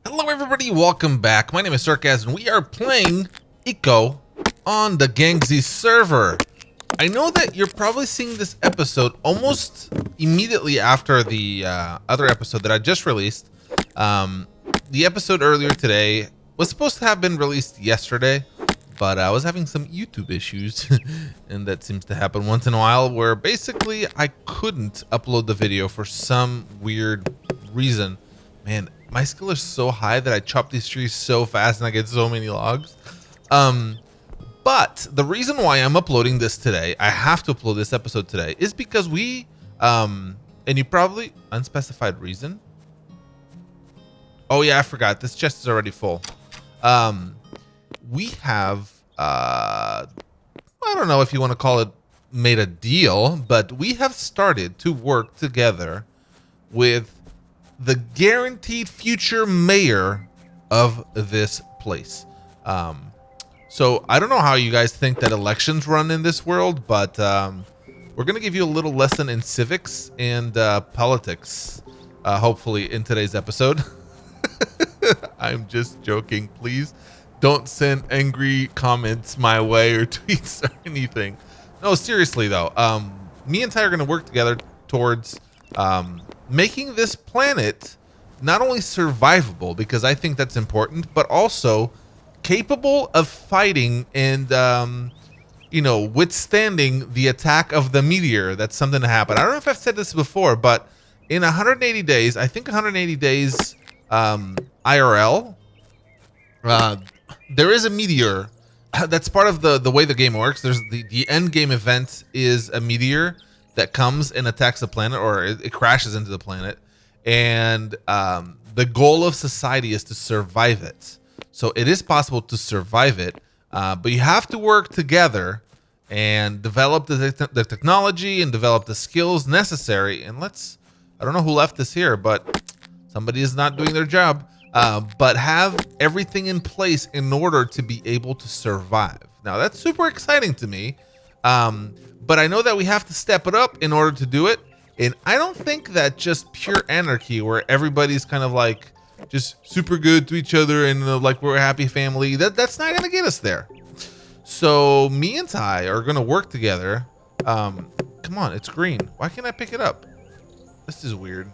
Hello everybody, welcome back. My name is Syrkaz and we are playing Eco on the Gangzy server. I know that you're probably seeing this episode almost immediately after the other episode that I just released. The episode earlier today was supposed to have been released yesterday, but I was having some YouTube issues and that seems to happen once in a while where basically I couldn't upload the video for some weird reason. Man, my skill is so high that I chop these trees so fast and I get so many logs. But the reason why I'm uploading this today, I have to upload this episode today, is because we, and you probably, unspecified reason. Oh yeah, I forgot, this chest is already full. We have, I don't know if you want to call it made a deal, but we have started to work together with the guaranteed future mayor of this place. So I don't know how you guys think that elections run in this world, but we're gonna give you a little lesson in civics and politics, hopefully in today's episode. I'm just joking. Please don't send angry comments my way or tweets or anything. No, seriously though, me and Ty are gonna work together towards making this planet not only survivable, because I think that's important, but also capable of fighting and you know, withstanding the attack of the meteor that's something to happen. I don't know if I've said this before, but in 180 days, I think 180 days IRL, there is a meteor that's part of the way the game works. There's the end game event is a meteor that comes and attacks the planet, or it crashes into the planet, and the goal of society is to survive it. So it is possible to survive it, but you have to work together and develop the technology and develop the skills necessary. And I don't know who left this here, but somebody is not doing their job, but have everything in place in order to be able to survive. Now that's super exciting to me. But I know that we have to step it up in order to do it. And I don't think that just pure anarchy where everybody's kind of like just super good to each other and like we're a happy family, that's not gonna get us there. So me and Ty are gonna work together. Come on, it's green. Why can't I pick it up? This is weird.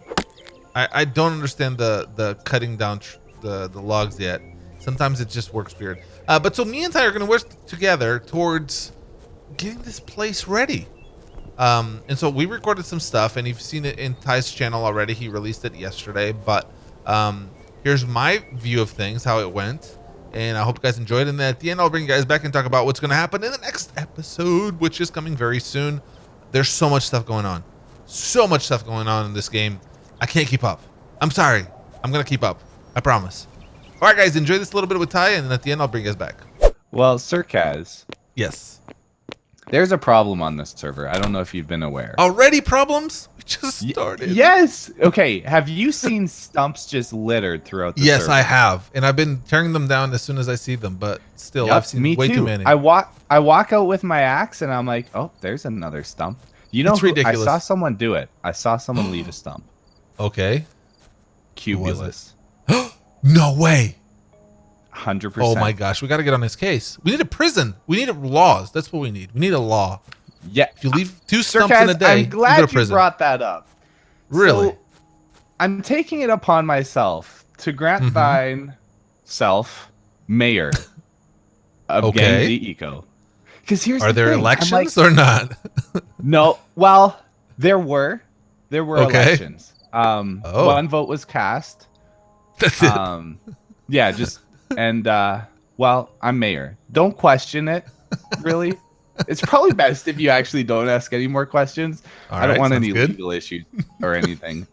I don't understand the cutting down the logs yet. Sometimes it just works weird. But so me and Ty are gonna work together towards getting this place ready. And so we recorded some stuff and you've seen it in Ty's channel already. He released it yesterday, but here's my view of things, how it went, and I hope you guys enjoyed. And then at the end I'll bring you guys back and talk about what's going to happen in the next episode, which is coming very soon. There's so much stuff going on, in this game. I can't keep up. I'm sorry. I'm gonna keep up, I promise. All right guys, enjoy this little bit with Ty, and then at the end I'll bring you guys back. Well, Syrkaz, yes, there's a problem on this server. I don't know if you've been aware. Already problems? We just started. Yes. Okay. Have you seen stumps just littered throughout the server? Yes, I have. And I've been tearing them down as soon as I see them, but still, Yep, I've seen way too many. I walk out with my axe and I'm like, oh, there's another stump. You know, It's ridiculous. I saw someone do it. I saw someone leave a stump. Okay. Cubulus. No way. 100%. Oh my gosh, we got to get on his case. We need a prison. We need laws. That's what we need. We need a law. Yeah. If you leave 2 stumps in a Syrkaz, day, I'm glad you go to prison. brought that up. Really? So, I'm taking it upon myself to grant thine self mayor of Gangzy Eco. Because here's Are the there thing. elections or not? No. Well, there were Okay. elections. One vote was cast. That's it. Yeah, just and well, I'm mayor. Don't question it, really. It's probably best if you actually don't ask any more questions. All I don't right, want any sounds good. legal issues or anything.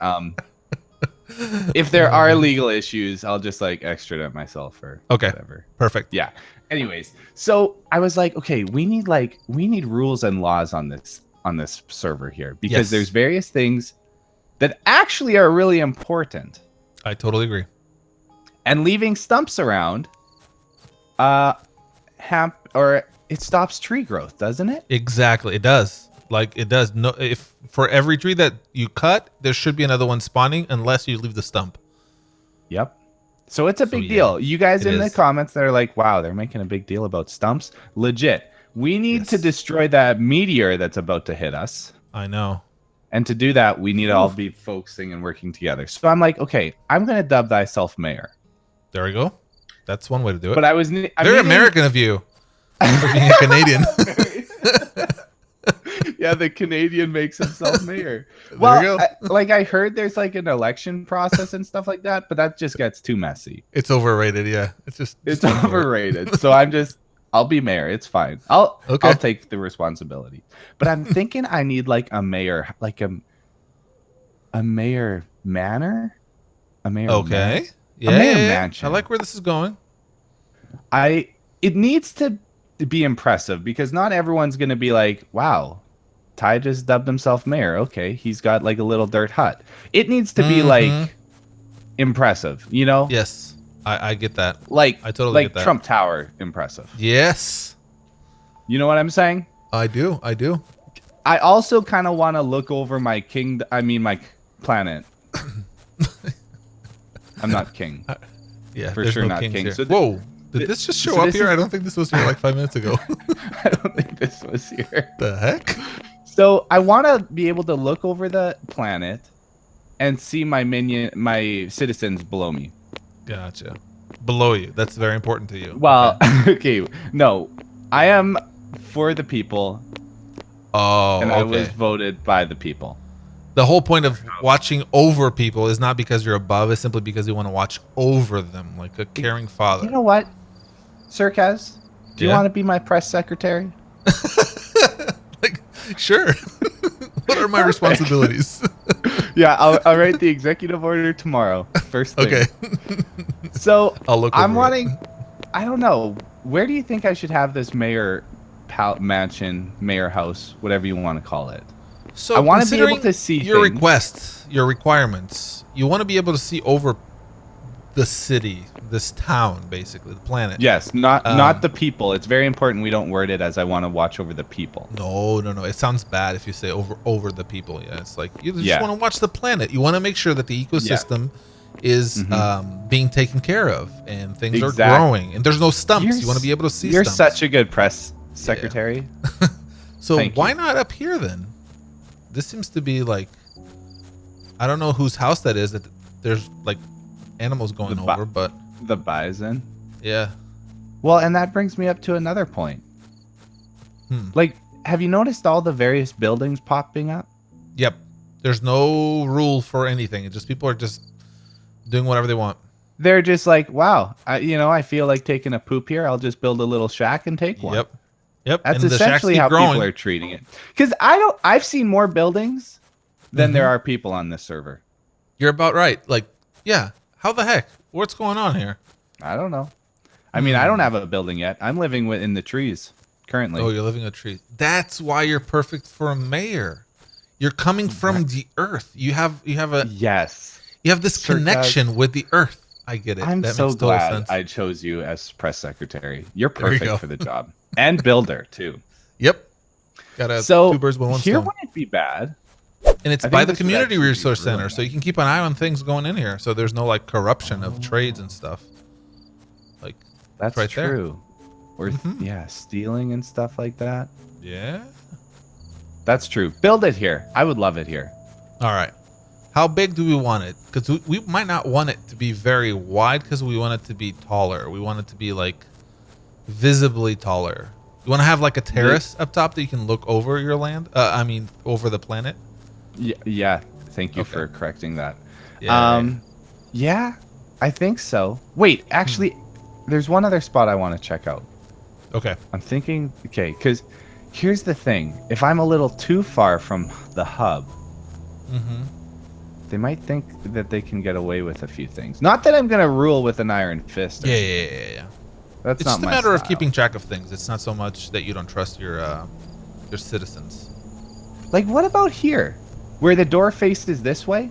If there are legal issues, I'll just like extradite myself or whatever. Perfect. Yeah. Anyways, so I was like, okay, we need rules and laws on this server here because Yes. there's various things that actually are really important. I totally agree. And leaving stumps around, it stops tree growth, doesn't it? Exactly. It does. Like it does. No, if for every tree that you cut, there should be another one spawning unless you leave the stump. Yep. So it's a big deal. You guys in the is. comments that are like, wow, they're making a big deal about stumps. Legit. We need to Yes. destroy that meteor that's about to hit us. I know. And to do that, we need to all be focusing and working together. So I'm like, okay, I'm going to dub thyself mayor. There we go. That's one way to do it. But I'm very American of you for being a Canadian. Yeah, the Canadian makes himself mayor. There you go. I heard there's like an election process and stuff like that, but that just gets too messy. It's overrated. Yeah, it's overrated. So I'll be mayor. It's fine. I'll take the responsibility. But I'm thinking I need like a mayor, like a mayor manor, a mayor. Okay. Yeah, a mayor mansion. I like where this is going. It needs to be impressive because not everyone's gonna be like, wow, Ty just dubbed himself mayor. Okay, he's got like a little dirt hut. It needs to be like impressive, you know? Yes, I get that. I totally get that. Trump Tower impressive. Yes. You know what I'm saying? I do. I also kind of want to look over my my planet. I'm not king. Yeah, for sure, not king. Here. So whoa. Did this just show up here? I don't think this was here like 5 minutes ago. I don't think this was here. The heck? So I want to be able to look over the planet and see my citizens below me. Gotcha. Below you. That's very important to you. Well, okay. No, I am for the people. Oh, and I was voted by the people. The whole point of watching over people is not because you're above, it's simply because you want to watch over them like a caring father. You know what? Syrkaz, do you want to be my press secretary? Sure. What are my responsibilities? Yeah, I'll write the executive order tomorrow. First thing. Okay. So I'm wanting. I don't know. Where do you think I should have this mayor mansion, mayor house, whatever you want to call it? So I want to be able to see your requests, your requirements. You want to be able to see over the city, this town, basically, the planet. Yes, not the people. It's very important we don't word it as I want to watch over the people. No. It sounds bad if you say over the people. Yeah, it's like you just want to watch the planet. You want to make sure that the ecosystem is being taken care of and things are growing and there's no stumps. You want to be able to see. You're stumps. Such a good press secretary. Yeah. So why not up here then? This seems to be like, I don't know whose house that is. That there's like animals going over, but the bison. Yeah. Well, and that brings me up to another point. Like, have you noticed all the various buildings popping up? Yep. There's no rule for anything. It's just people are just doing whatever they want. They're just like, wow, I feel like taking a poop here. I'll just build a little shack and take one. Yep. That's essentially how people are treating it. Because I've seen more buildings than there are people on this server. You're about right. Like, yeah. How the heck? What's going on here? I don't know. I mean, I don't have a building yet. I'm living in the trees currently. Oh, you're living in trees. That's why you're perfect for a mayor. You're coming from the earth. You have a yes. You have this connection with the earth. I get it. I'm so glad I chose you as press secretary. You're perfect for the job. And builder too. Yep. Got two birds with one stone. Here wouldn't be bad. And it's by the community resource center, so you can keep an eye on things going in here. So there's no like corruption of trades and stuff. Like that's right true. Or stealing and stuff like that. Yeah. That's true. Build it here. I would love it here. All right. How big do we want it? Because we might not want it to be very wide because we want it to be taller. We want it to be like visibly taller. You want to have like a terrace up top that you can look over your land? Over the planet? Yeah. Thank you for correcting that. Yeah, yeah, I think so. Wait, actually, there's one other spot I want to check out. Okay. I'm thinking, because here's the thing. If I'm a little too far from the hub, they might think that they can get away with a few things. Not that I'm going to rule with an iron fist. Yeah. That's it's not just a matter of keeping track of things. It's not so much that you don't trust your citizens. Like, what about here? Where the door faces this way?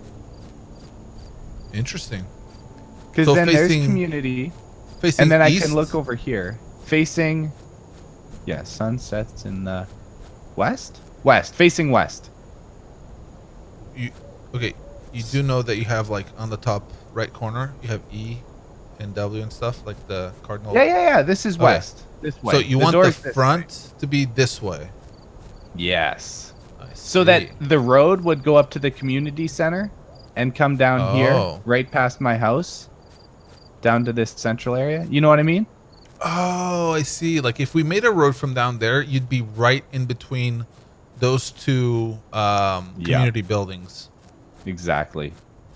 Interesting. Because then there's community. And then east? I can look over here. Facing... Yeah, sun sets in the west? West. Facing west. You do know that you have, like, on the top right corner, you have E and W and stuff, like the cardinal. Yeah. This is Okay. west. This way. So you The want the door's this way. front to be this way. Yes. I So that see. the road would go up to the community center and come down here, Oh. right past my house, down to this central area. You know what I mean? Oh, I see. Like if we made a road from down there, you'd be right in between those two community buildings. Exactly.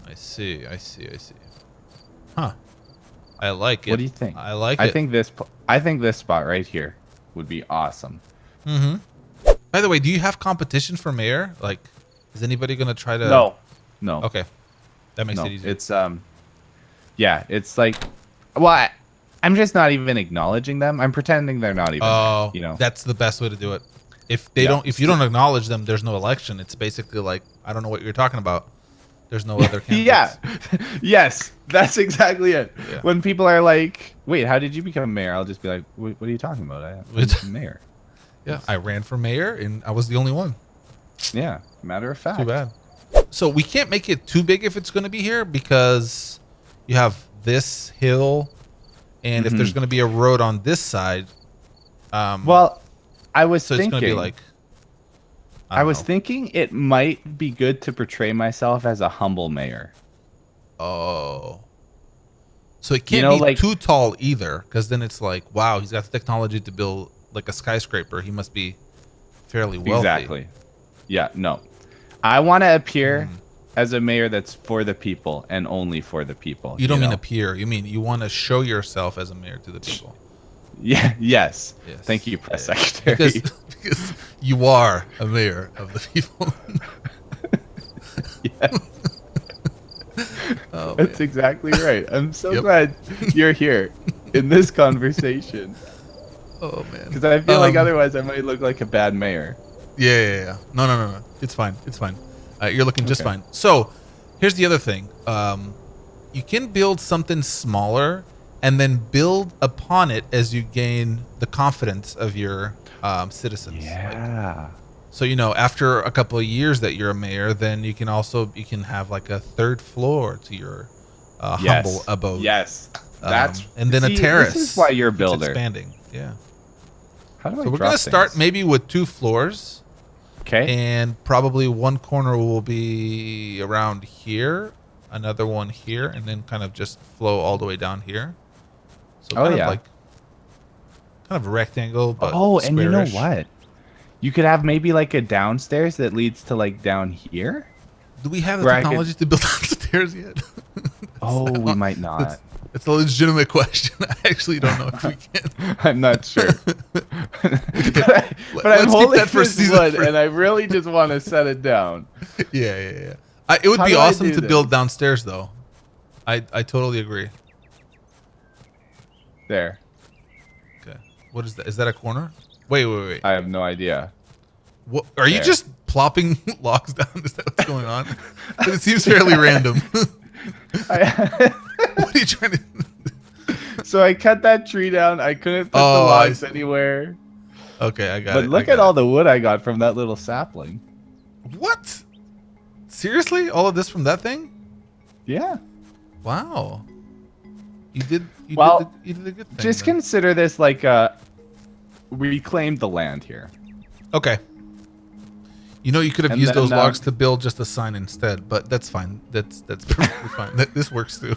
I see. Huh. I like it. What do you think? I like I it. think this spot right here would be awesome. Mm-hmm. By the way, do you have competition for mayor? Like, is anybody gonna try to? No. Okay, that makes No. it easy. It's yeah. It's like, well, I'm just not even acknowledging them. I'm pretending they're not even. Oh, there, you know. that's the best way to do it. If they don't, if you don't acknowledge them, there's no election. It's basically like, I don't know what you're talking about. There's no other candidates. Yeah. Yes, that's exactly it. Yeah. When people are like, "Wait, how did you become mayor?" I'll just be like, "What are you talking about? I'm mayor." Yeah, I ran for mayor and I was the only one. Yeah, matter of fact. Too bad. So we can't make it too big if it's going to be here because you have this hill, and if there's going to be a road on this side, Well, I was so thinking. it's going to be like. I was thinking it might be good to portray myself as a humble mayor. Oh. So it can't You know, be like- too tall either, because then it's like, wow, he's got the technology to build like a skyscraper. He must be fairly wealthy. Exactly. Yeah. No, I want to appear as a mayor that's for the people and only for the people. You don't mean know? appear. You mean you want to show yourself as a mayor to the people. Yeah. Yes. Yes. Thank you, press Yeah. secretary. Because you are a mayor of the people. Yes. Oh, That's man. exactly right. I'm so Yep. glad you're here in this conversation Oh man. because I feel like otherwise I might look like a bad mayor. Yeah. No. It's fine. You're looking just Okay. fine. So, here's the other thing. You can build something smaller and then build upon it as you gain the confidence of your citizens. Like, Yeah. so after a couple of years that you're a mayor, then you can have like a third floor to your humble abode. Yes. That's and then see, a terrace. This is why you're a keeps builder. expanding. Yeah. How do I So we're drop gonna start things? maybe with 2 floors. Okay. And probably one corner will be around here, another one here, and then kind of just flow all the way down here. So kind of a rectangle, but and you know squarish. what? You could have maybe like a downstairs that leads to like down here. Do we have the Where I could- technology to build upstairs yet? Oh, we might not. It's a legitimate question. I actually don't know if we can. I'm not sure. but Let's I'm keep holding that for this season wood, 3. and I really just want to set it down. Yeah. It would How be do I awesome do to this? build downstairs, though. I totally agree. There. Okay. What is that? Is that a corner? Wait. I have no idea. What are you There. just plopping logs down? Is that what's going on? But it seems fairly random. What are you trying to? So I cut that tree down. I couldn't put Oh, the I logs see. anywhere. Okay, I got it. But look at all the wood I got from that little sapling. What? Seriously? All of this from that thing? Yeah. Wow. You did a good thing. Just then. consider this like we claimed the land here. Okay. You could have And used then, those logs to build just a sign instead, but that's fine. That's perfectly fine. This works too.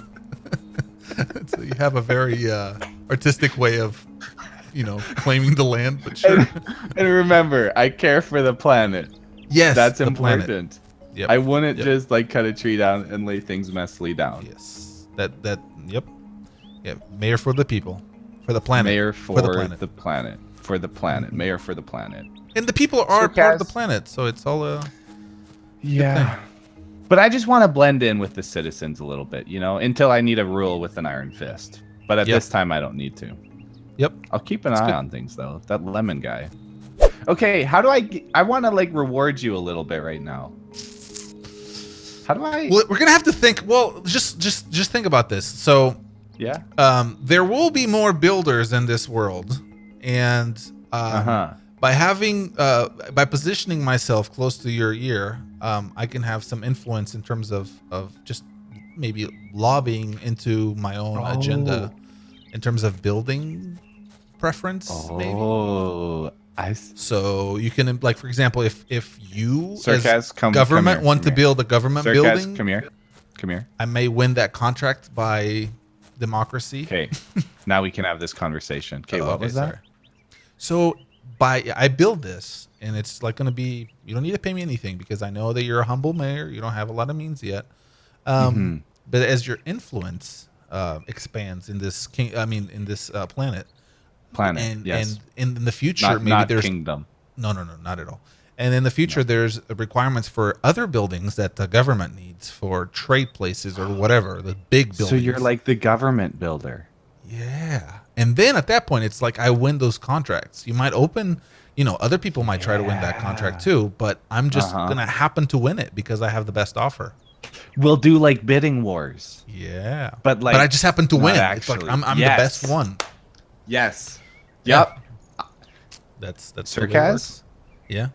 So you have a very artistic way of, claiming the land, but sure. And remember, I care for the planet. Yes, That's the planet. important. Yep. I wouldn't Yep. just like cut a tree down and lay things messily down. Yes. Yep. Yeah. Mayor for the people. For the planet. Mayor for the planet. the planet. For the planet. Mayor for the planet. And the people are part of the Syrkaz. planet, so it's all Yeah. But I just want to blend in with the citizens a little bit, until I need a rule with an iron fist. But at Yep. this time, I don't need to. Yep. I'll keep an That's eye good. on things, though. That lemon guy. Okay, how do I want to, reward you a little bit right now. How do I... Well, we're gonna have to think. Well, just think about this. So, Yeah? there will be more builders in this world, and by having by positioning myself close to your ear, I can have some influence in terms of just maybe lobbying into my own agenda Oh. in terms of building preference, maybe. Oh, So you can, like, for example, if you Syrkaz, as come government here, want come to here. build a government Syrkaz, building, come here. Come here. I may win that contract by democracy. Okay. Now we can have this conversation. Okay, what was that? Sorry. So I build this, and it's like going to be, you don't need to pay me anything because I know that you're a humble mayor. You don't have a lot of means yet. But as your influence expands in this in this planet, and yes. and in the future, maybe not there's kingdom. No, not at all. And in the future, there's requirements for other buildings that the government needs for trade places or whatever, the big buildings. So you're like the government builder. Yeah. And then at that point, it's like I win those contracts. You might open, other people might try to win that contract too, but I'm just going to happen to win it because I have the best offer. We'll do like bidding wars. Yeah. But I just happen to win. It's like I'm the Yes. best one. Yes. Yeah. Yep. That's Syrkaz? Yeah.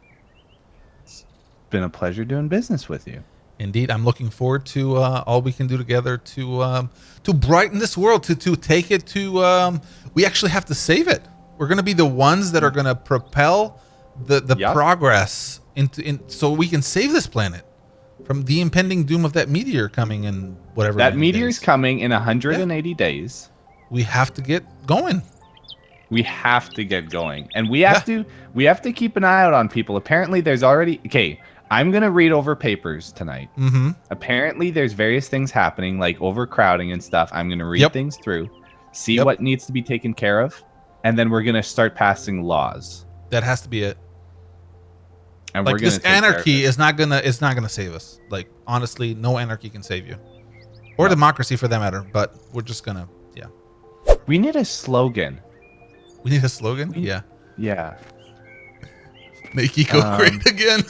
It's been a pleasure doing business with you. Indeed, I'm looking forward to all we can do together to brighten this world, to take it to. We actually have to save it. We're going to be the ones that are going to propel the progress so we can save this planet from the impending doom of that meteor coming in whatever. That meteor's coming in 180 days. We have to get going. We have to get going, and we have to keep an eye out on people. Apparently, there's already I'm going to read over papers tonight. Mm-hmm. Apparently, there's various things happening, like overcrowding and stuff. I'm going to read things through, see what needs to be taken care of, and then we're going to start passing laws. That has to be it. And like, we're gonna this anarchy is not gonna save us. Like, honestly, no anarchy can save you. Or democracy, for that matter. But we're just going to, We need a slogan. We need a slogan? Yeah. Yeah. Make eco great again.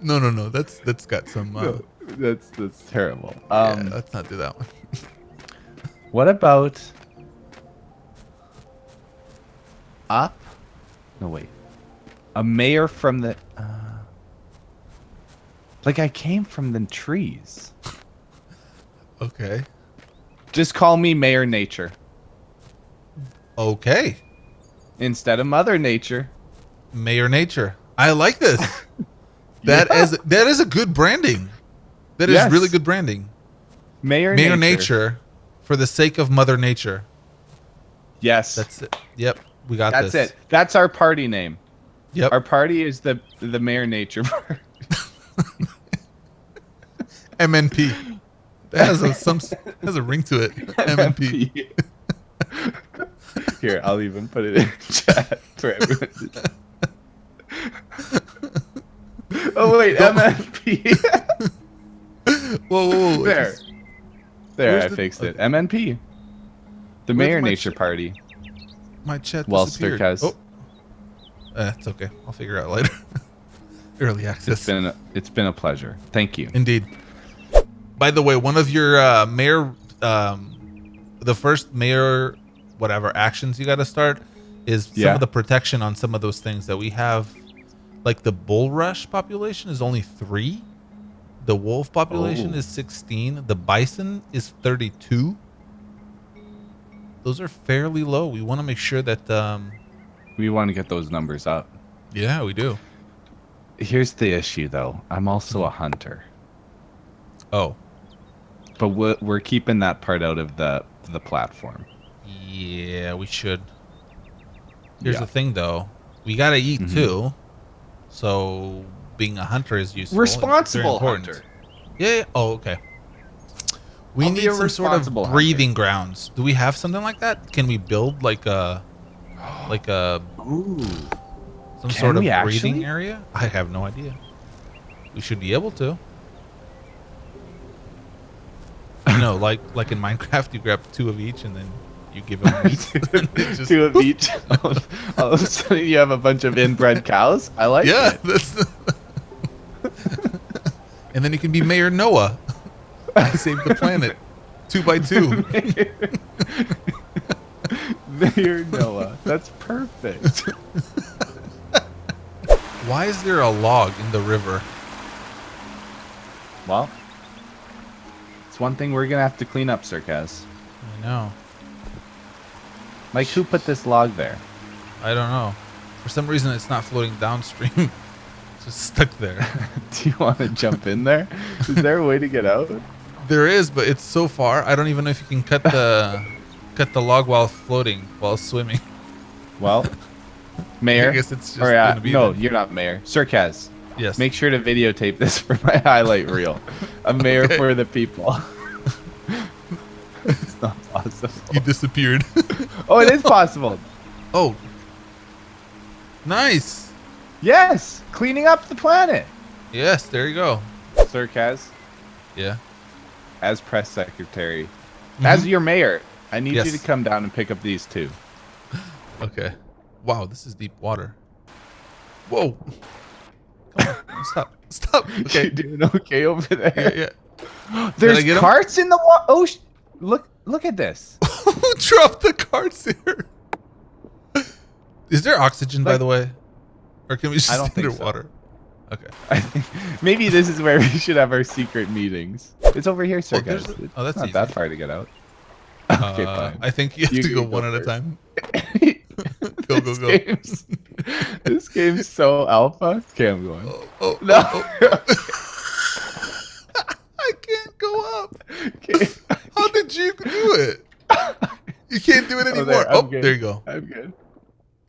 No. That's got some. That's terrible. Let's not do that one. What about up? No, wait. A mayor from the. Like I came from the trees. Okay. Just call me Mayor Nature. Okay. Instead of Mother Nature. Mayor Nature. I like this. That is a good branding. That is really good branding. Mayor Nature for the sake of Mother Nature. Yes. That's it. Yep. We got this. this. That's it. That's our party name. Yep. Our party is the Mayor Nature party. MNP. That has a ring to it. MNP. Here, I'll even put it in chat for everyone. Oh wait, MNP. Whoa. There, I fixed it. MNP. The Mayor Nature Party. My chat disappeared. Syrkaz. Oh. It's okay. I'll figure it out later. Early access. It's been a pleasure. Thank you. Indeed. By the way, one of your mayor, the first mayor, whatever actions you got to start is some of the protection on some of those things that we have. Like the bulrush population is only 3. The wolf population is 16. The bison is 32. Those are fairly low. We want to make sure that we want to get those numbers up. Yeah, we do. Here's the issue, though. I'm also a hunter. Oh. But we're keeping that part out of the platform. Yeah, we should. Here's the thing, though. We got to eat, too. So being a hunter is useful. Responsible hunter. Yeah. Oh, okay. We need some sort of breathing grounds. Do we have something like that? Can we build some sort of breathing area? I have no idea. We should be able to. You know, like in Minecraft, you grab 2 of each and then you give them 2 of each. All of a sudden, you have a bunch of inbred cows. I like it. And then you can be Mayor Noah. I saved the planet 2 by 2. Mayor Noah. That's perfect. Why is there a log in the river? Well, it's one thing we're gonna have to clean up, Syrkaz. I know. Like, who put this log there? I don't know. For some reason, it's not floating downstream. It's just stuck there. Do you want to jump in there? Is there a way to get out? There is, but it's so far. I don't even know if you can cut the log while floating, while swimming. Well, Mayor. I guess it's just gonna be no, there. you're not Mayor. Syrkaz. Yes. Make sure to videotape this for my highlight reel. A mayor Okay. for the people. It's not possible. You disappeared. Oh, it is possible. Oh. Nice. Yes, cleaning up the planet. Yes, there you go. Syrkaz, Yeah. as press secretary, as your mayor, I need Yes. you to come down and pick up these two. Okay. Wow, this is deep water. Whoa. Come on. Stop. Stop. You Okay. doing okay over there? Yeah, yeah. There's get 'em? carts in the water. Oh, look at this. Who dropped the carts here? Is there oxygen, by Like- the way? Or can we just I don't stay think so. underwater? Okay. I think maybe this is where we should have our secret meetings. It's over here, sir, there's guys. a- It's oh, that's not easy. that far to get out. Okay, fine. I think you have You to go can go one at a first. time. Go, This go, go. this game's so alpha. Okay, I'm going. Oh, No. I can't go up. Okay. How did you do it? You can't do it anymore. there, Oh, I'm good. there you go. I'm good.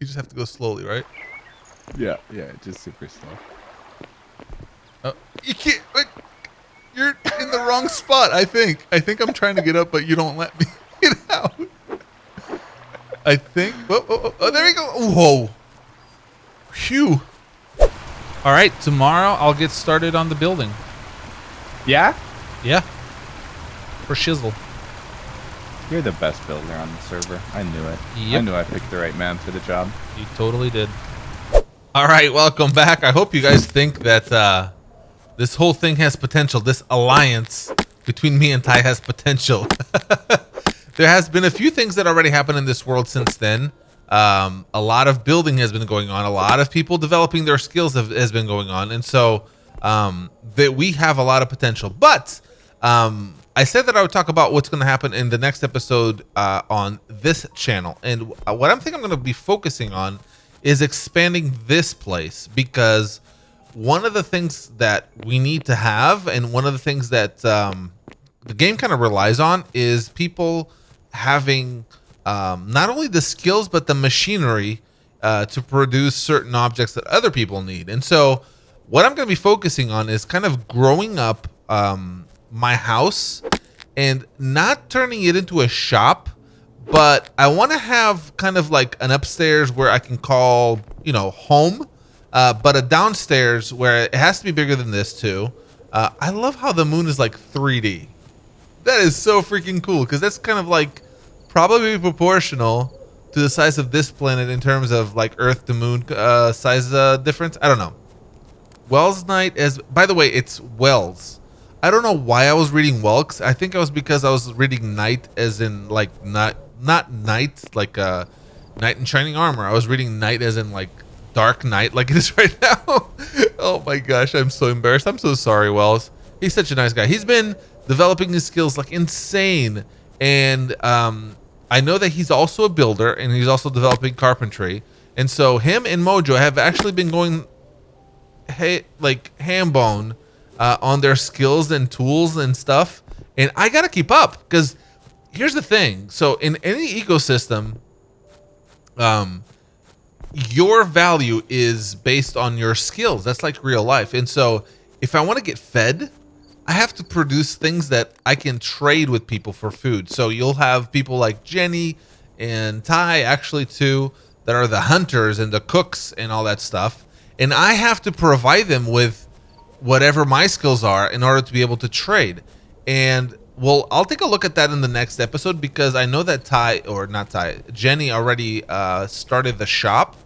You just have to go slowly, right? Yeah, just super slow. Oh, you can't. Like, you're in the wrong spot. I think. I think I'm trying to get up, but you don't let me get out. I think. Oh, there we go. Whoa. Phew. All right. Tomorrow I'll get started on the building. Yeah? Yeah. For shizzle. You're the best builder on the server. I knew it. Yep. I knew I picked the right man for the job. You totally did. All right, welcome back. I hope you guys think that this whole thing has potential. This alliance between me and Ty has potential. There has been a few things that already happened in this world since then. A lot of building has been going on. A lot of people developing their skills has been going on. And so that we have a lot of potential. But I said that I would talk about what's going to happen in the next episode on this channel. And what I'm going to be focusing on is expanding this place, because one of the things that we need to have, and one of the things that the game kind of relies on, is people having not only the skills but the machinery to produce certain objects that other people need. And so what I'm going to be focusing on is kind of growing up my house and not turning it into a shop, but I want to have kind of like an upstairs where I can call, home, but a downstairs where it has to be bigger than this too. I love how the moon is like 3D. That is so freaking cool, because that's kind of like probably proportional to the size of this planet in terms of like Earth to moon size difference. I don't know. Wells Night, by the way, it's Wells. I don't know why I was reading Welks. I think it was because I was reading night as in like not night, like knight in shining armor. I was reading night as in like dark night, like it is right now. Oh my gosh, I'm so embarrassed. I'm so sorry, Wells. He's such a nice guy. He's been developing his skills like insane. And I know that he's also a builder, and he's also developing carpentry. And so him and Mojo have actually been going ham bone on their skills and tools and stuff. And I gotta keep up, because here's the thing. So in any ecosystem, your value is based on your skills. That's like real life. And so if I want to get fed, I have to produce things that I can trade with people for food. So you'll have people like Jenny and Ty, actually too, that are the hunters and the cooks and all that stuff. And I have to provide them with whatever my skills are in order to be able to trade. And well, I'll take a look at that in the next episode, because I know that Jenny already started the shop,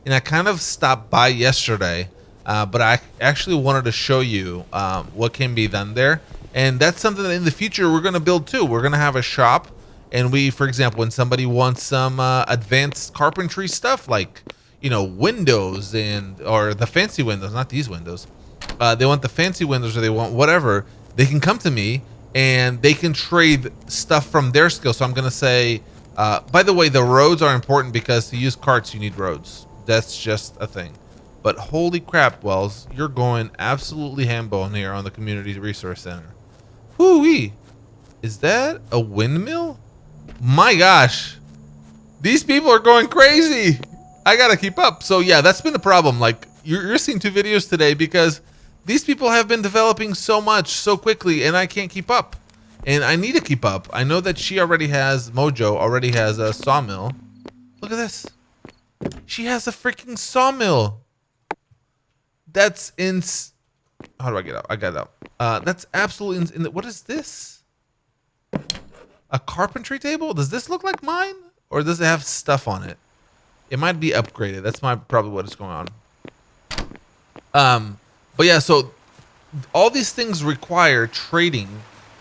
and I kind of stopped by yesterday, but I actually wanted to show you what can be done there. And that's something that in the future we're going to build too. We're going to have a shop, and for example, when somebody wants some advanced carpentry stuff, like windows or the fancy windows, not these windows. They want the fancy windows, or they want whatever. They can come to me and they can trade stuff from their skill. So I'm gonna say, by the way, the roads are important because to use carts you need roads. That's just a thing. But holy crap, Wells, you're going absolutely ham-bone here on the Community Resource Center. Whoo-wee. Is that a windmill? My gosh. These people are going crazy. I gotta keep up. So yeah, that's been a problem. Like, you're seeing 2 videos today because these people have been developing so much so quickly and I can't keep up. And I need to keep up. I know that Mojo already has a sawmill. Look at this. She has a freaking sawmill. That's how do I get out? I got out. That's absolutely what is this? A carpentry table? Does this look like mine? Or does it have stuff on it? It might be upgraded. That's probably what is going on. But yeah, so all these things require trading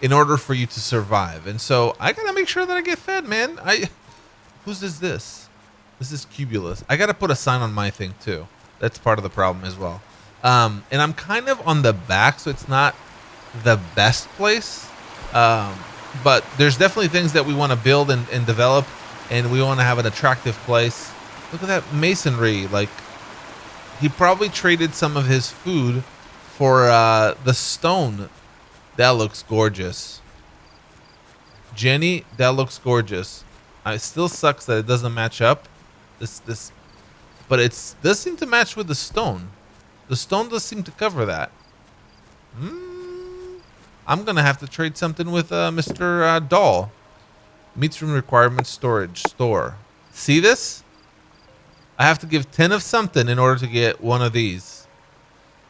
in order for you to survive. And so I gotta make sure that I get fed, man. Whose is this? This is Cubulus. I gotta put a sign on my thing too. That's part of the problem as well. And I'm kind of on the back, so it's not the best place. But there's definitely things that we want to build and develop, and we want to have an attractive place. Look at that masonry. Like, he probably traded some of his food for the stone. That looks gorgeous. Jenny, that looks gorgeous. It still sucks that it doesn't match up. But it does seem to match with the stone. The stone does seem to cover that. I'm gonna have to trade something with Mr. Doll. Meets room requirements, storage, store. See this? I have to give 10 of something in order to get one of these.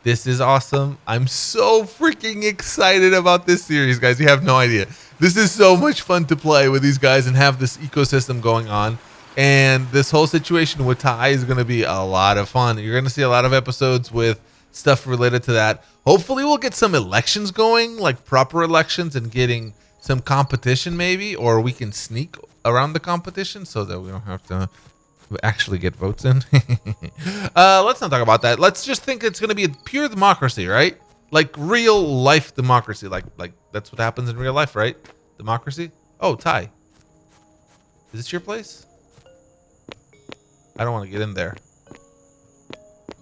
This is awesome. I'm so freaking excited about this series, guys. You have no idea. This is so much fun to play with these guys and have this ecosystem going on. And this whole situation with Ty is going to be a lot of fun. You're going to see a lot of episodes with stuff related to that. Hopefully we'll get some elections going, like proper elections, and getting some competition maybe, or we can sneak around the competition so that we don't have to actually get votes in. Let's not talk about that. Let's just think it's going to be a pure democracy, right? Like real life democracy. Like that's what happens in real life, right? Democracy. Oh, Ty. Is this your place? I don't want to get in there.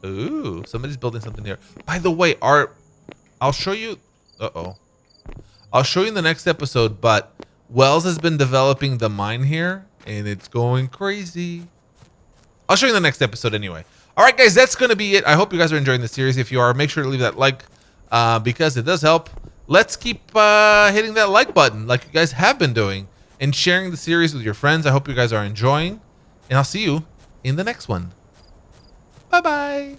Ooh, somebody's building something here. By the way, I'll show you. I'll show you in the next episode, but Wells has been developing the mine here, and it's going crazy. I'll show you in the next episode anyway. All right, guys, that's going to be it. I hope you guys are enjoying the series. If you are, make sure to leave that like because it does help. Let's keep hitting that like button like you guys have been doing and sharing the series with your friends. I hope you guys are enjoying, and I'll see you in the next one. Bye-bye.